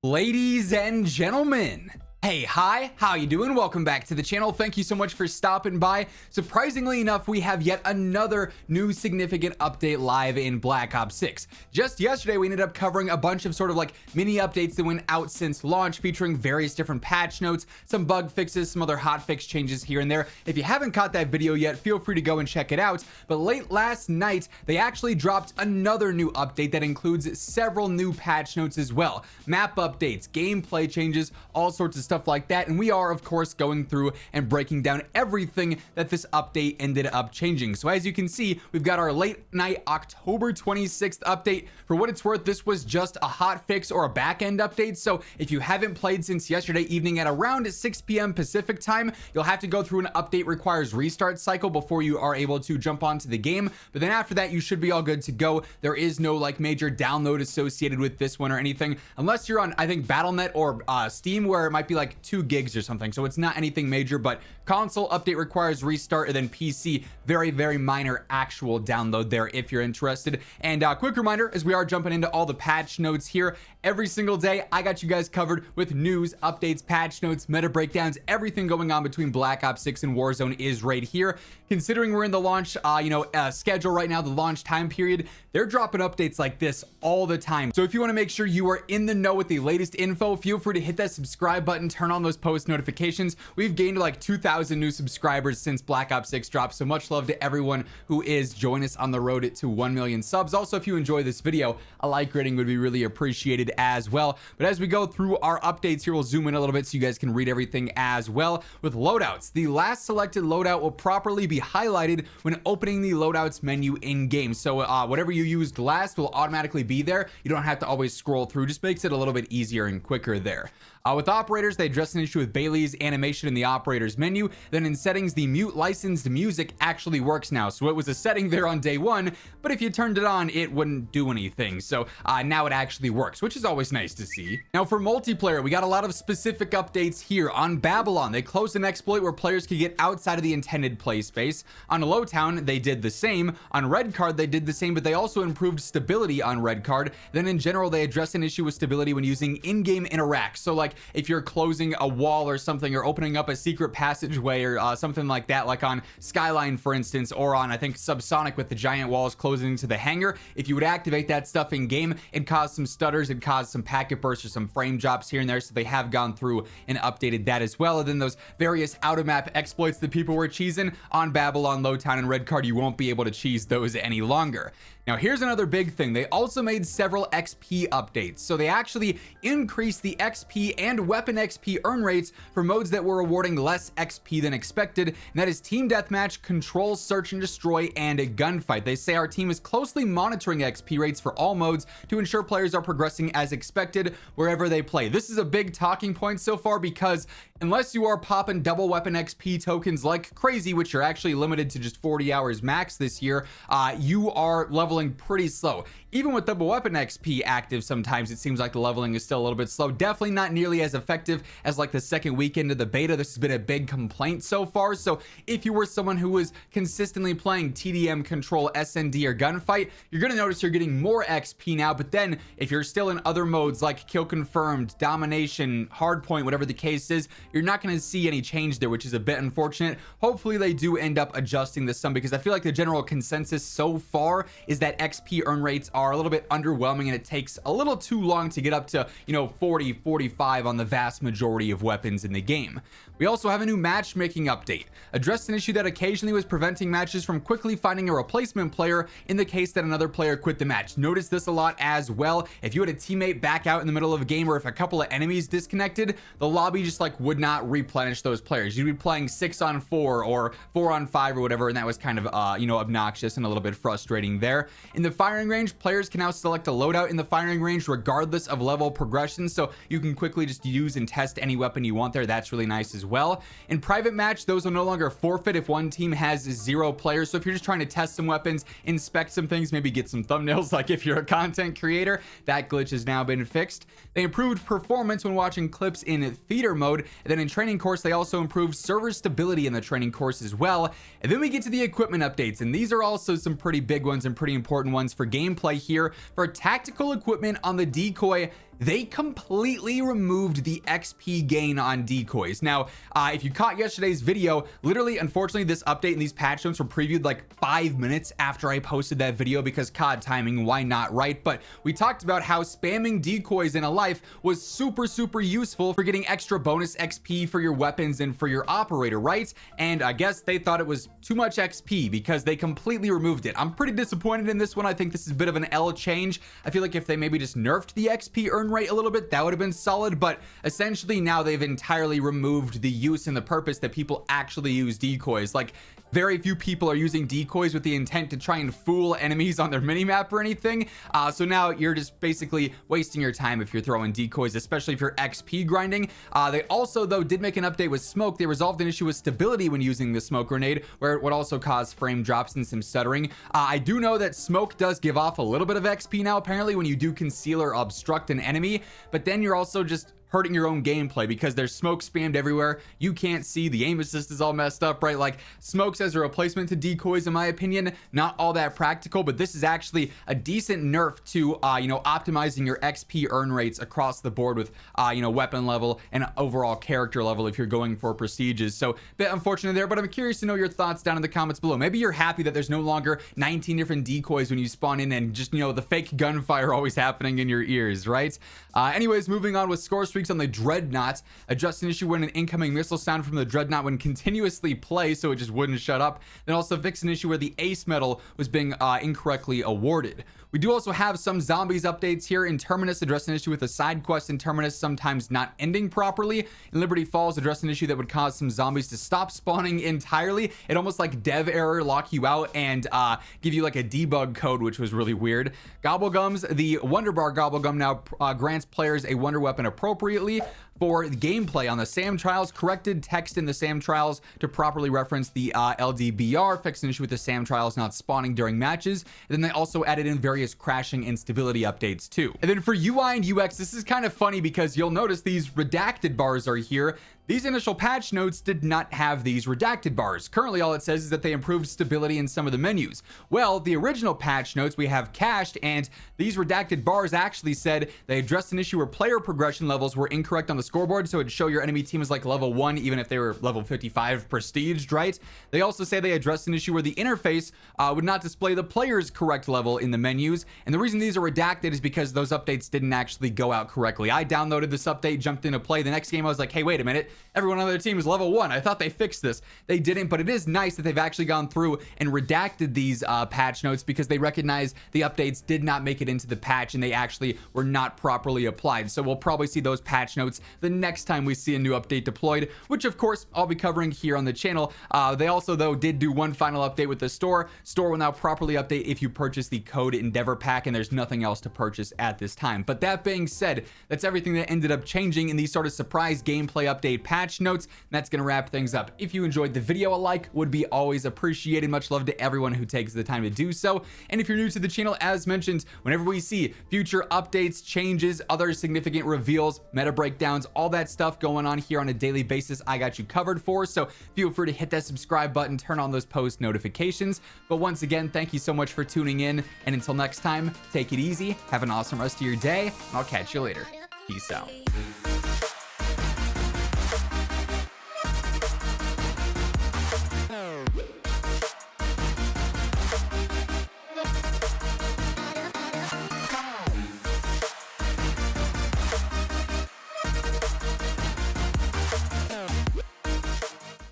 Ladies and gentlemen, hey, hi, how you doing? Welcome back to the channel. Thank you so much for stopping by. Surprisingly enough, we have yet another new significant update live in Black Ops 6. Just yesterday, we ended up covering a bunch of sort of like mini updates that went out since launch, featuring various different patch notes, some bug fixes, some other hotfix changes here and there. If you haven't caught that video yet, feel free to go and check it out. But late last night, they actually dropped another new update that includes several new patch notes as well. Map updates, gameplay changes, all sorts of stuff like that, and we are of course going through and breaking down everything that this update ended up changing. So as you can see, we've got our late night October 26th update. For what it's worth, this was just a hot fix or a back end update, so if you haven't played since yesterday evening at around 6 p.m. Pacific time, you'll have to go through an update requires restart cycle before you are able to jump onto the game. But then after that, you should be all good to go. There is no like major download associated with this one or anything, unless you're on, I think, BattleNet or Steam, where it might be like 2 gigs or something, so it's not anything major. But console update requires restart, and then PC very minor actual download there if you're interested. And quick reminder, as we are jumping into all the patch notes here every single day, I got you guys covered with news, updates, patch notes, meta breakdowns. Everything going on between Black Ops 6 and Warzone is right here. Considering we're in the launch schedule right now, the launch time period, they're dropping updates like this all the time. So if you want to make sure you are in the know with the latest info, feel free to hit that subscribe button, turn on those post notifications. We've gained like 2,000 new subscribers since Black Ops 6 dropped, so much love to everyone who is joining us on the road to 1 million subs. Also, if you enjoy this video, a like rating would be really appreciated as well. But as we go through our updates here, we'll zoom in a little bit so you guys can read everything as well. With loadouts, the last selected loadout will properly be highlighted when opening the loadouts menu in game. So whatever you used last will automatically be there. You don't have to always scroll through. Just makes it a little bit easier and quicker there. With operators, they addressed an issue with Bailey's animation in the operators menu. Then in settings, the mute licensed music actually works now. So it was a setting there on day one, but if you turned it on, it wouldn't do anything. So now it actually works, which is always nice to see. Now for multiplayer, we got a lot of specific updates here. On Babylon, they closed an exploit where players could get outside of the intended play space. On Lowtown, they did the same. On Red Card, they did the same, but they also improved stability on Red Card. Then in general, they addressed an issue with stability when using in-game interact. So like if you're closing a wall or something, or opening up a secret passageway or something like that, like on Skyline for instance, or on I think Subsonic with the giant walls closing into the hangar, if you would activate that stuff in game, it caused some stutters, it caused some packet bursts or some frame drops here and there. So they have gone through and updated that as well. And then those various out of map exploits that people were cheesing on Babylon, Lowtown, and Red Card, you won't be able to cheese those any longer. Now here's another big thing. They also made several XP updates. So they actually increased the XP and weapon XP earn rates for modes that were awarding less XP than expected. And that is Team Deathmatch, Control, Search and Destroy, and a Gunfight. They say our team is closely monitoring XP rates for all modes to ensure players are progressing as expected wherever they play. This is a big talking point so far, because unless you are popping double weapon XP tokens like crazy, which are actually limited to just 40 hours max this year, you are leveling pretty slow. Even with double weapon XP active, sometimes it seems like the leveling is still a little bit slow. Definitely not nearly as effective as like the second weekend of the beta. This has been a big complaint so far. So if you were someone who was consistently playing TDM, Control, SND, or Gunfight, you're going to notice you're getting more XP now. But then if you're still in other modes like Kill Confirmed, Domination, Hardpoint, whatever the case is, you're not going to see any change there, which is a bit unfortunate. Hopefully they do end up adjusting this some, because I feel like the general consensus so far is that XP earn rates are a little bit underwhelming, and it takes a little too long to get up to 40, 45 on the vast majority of weapons in the game. We also have a new matchmaking update. Addressed an issue that occasionally was preventing matches from quickly finding a replacement player in the case that another player quit the match. Notice this a lot as well. If you had a teammate back out in the middle of a game, or if a couple of enemies disconnected, the lobby just like would not replenish those players. You'd be playing 6 on 4 or 4 on 5 or whatever, and that was kind of obnoxious and a little bit frustrating there. In the firing range, players can now select a loadout in the firing range regardless of level progression, so you can quickly just use and test any weapon you want there. That's really nice as well. In private match, those will no longer forfeit if one team has 0 players. So if you're just trying to test some weapons, inspect some things, maybe get some thumbnails, like if you're a content creator, that glitch has now been fixed. They improved performance when watching clips in theater mode. And then in training course, they also improved server stability in the training course as well. And then we get to the equipment updates, and these are also some pretty big ones and pretty important ones for gameplay here. For tactical equipment on the decoy, they completely removed the XP gain on decoys. Now, if you caught yesterday's video, literally, unfortunately, this update and these patch notes were previewed like 5 minutes after I posted that video because COD timing, why not, right? But we talked about how spamming decoys in a life was super useful for getting extra bonus XP for your weapons and for your operator, right? And I guess they thought it was too much XP because they completely removed it. I'm pretty disappointed in this one. I think this is a bit of an L change. I feel like if they maybe just nerfed the XP earn rate a little bit, that would have been solid, but essentially now they've entirely removed the use and the purpose that people actually use decoys. Like, very few people are using decoys with the intent to try and fool enemies on their minimap or anything. So now you're just basically wasting your time if you're throwing decoys, especially if you're XP grinding. They also, though, did make an update with smoke. They resolved an issue with stability when using the smoke grenade, where it would also cause frame drops and some stuttering. I do know that smoke does give off a little bit of XP now, apparently, when you do conceal or obstruct an enemy, but then you're also just hurting your own gameplay because there's smoke spammed everywhere. You can't see, the aim assist is all messed up, right? Like, smokes as a replacement to decoys, in my opinion, not all that practical, but this is actually a decent nerf to optimizing your XP earn rates across the board with weapon level and overall character level if you're going for prestiges. So a bit unfortunate there, but I'm curious to know your thoughts down in the comments below. Maybe you're happy that there's no longer 19 different decoys when you spawn in and just the fake gunfire always happening in your ears, right? Anyways, moving on with score streaks on the Dreadnought. Adjust an issue when an incoming missile sound from the Dreadnought when continuously play, so it just wouldn't shut up. Then also fix an issue where the Ace medal was being incorrectly awarded. We do also have some zombies updates here in Terminus. Address an issue with a side quest in Terminus sometimes not ending properly. In Liberty Falls, address an issue that would cause some zombies to stop spawning entirely. It almost like dev error lock you out and give you like a debug code, which was really weird. Gobblegums, the Wonder Bar Gobblegum now grants players a wonder weapon appropriately. For the gameplay on the SAM trials, corrected text in the SAM trials to properly reference the LDBR, fixed an issue with the SAM trials not spawning during matches. And then they also added in various crashing and stability updates too. And then for UI and UX, this is kind of funny because you'll notice these redacted bars are here. These initial patch notes did not have these redacted bars. Currently, all it says is that they improved stability in some of the menus. Well, the original patch notes we have cached, and these redacted bars actually said they addressed an issue where player progression levels were incorrect on the scoreboard, so it'd show your enemy team as like level 1 even if they were level 55 prestiged, right? They also say they addressed an issue where the interface would not display the player's correct level in the menus, and the reason these are redacted is because those updates didn't actually go out correctly. I downloaded this update, jumped into play. The next game I was like, hey, wait a minute, everyone on their team is level 1. I thought they fixed this. They didn't, but it is nice that they've actually gone through and redacted these patch notes because they recognize the updates did not make it into the patch and they actually were not properly applied. So we'll probably see those patch notes the next time we see a new update deployed, which of course I'll be covering here on the channel. They also, though, did do one final update with the store. Store will now properly update if you purchase the code Endeavor pack, and there's nothing else to purchase at this time. But that being said, that's everything that ended up changing in these sort of surprise gameplay update patch notes. That's gonna wrap things up. If you enjoyed the video, a like would be always appreciated. Much love to everyone who takes the time to do so. And if you're new to the channel, as mentioned, whenever we see future updates, changes, other significant reveals, meta breakdowns, all that stuff going on here on a daily basis, I got you covered for. So feel free to hit that subscribe button, turn on those post notifications. But once again, thank you so much for tuning in, and until next time, take it easy, have an awesome rest of your day, and I'll catch you later. Peace out.